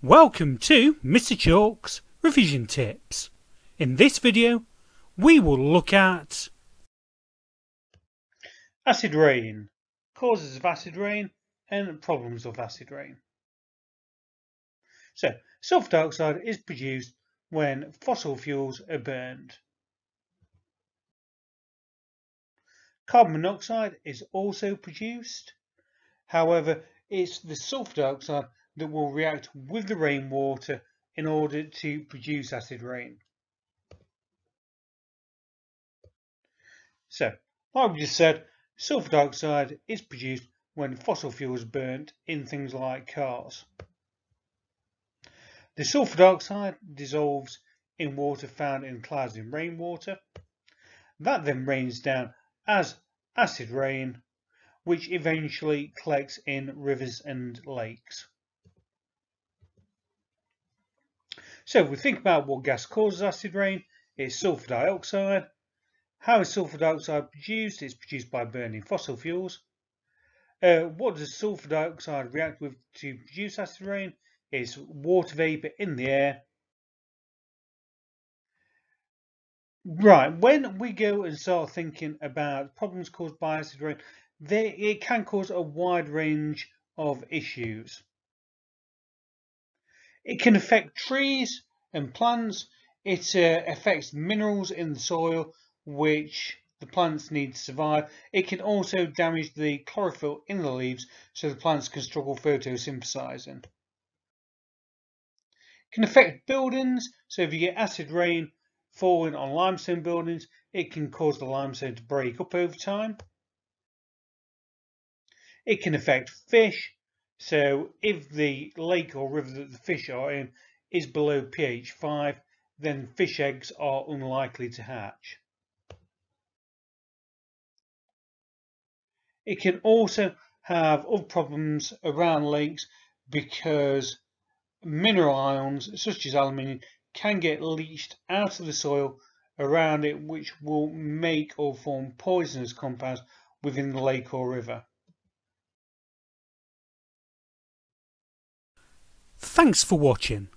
Welcome to Mr. Chalk's Revision Tips. In this video we will look at acid rain, causes of acid rain and problems of acid rain. So, sulfur dioxide is produced when fossil fuels are burned. Carbon monoxide is also produced. However, it's the sulfur dioxide that will react with the rainwater in order to produce acid rain. So, like we just said, sulfur dioxide is produced when fossil fuels are burnt in things like cars. The sulfur dioxide dissolves in water found in clouds in rainwater. That then rains down as acid rain, which eventually collects in rivers and lakes. So if we think about what gas causes acid rain, it's sulfur dioxide. How is sulfur dioxide produced? It's produced by burning fossil fuels. What does sulfur dioxide react with to produce acid rain? It's water vapour in the air. Right, when we go and start thinking about problems caused by acid rain, it can cause a wide range of issues. It can affect trees and plants. It affects minerals in the soil, which the plants need to survive. It can also damage the chlorophyll in the leaves, so the plants can struggle photosynthesizing. It can affect buildings, so if you get acid rain falling on limestone buildings, it can cause the limestone to break up over time. It can affect fish. So if the lake or river that the fish are in is below pH 5, then fish eggs are unlikely to hatch. It can also have other problems around lakes because mineral ions such as aluminium can get leached out of the soil around it, which will make or form poisonous compounds within the lake or river. Thanks for watching.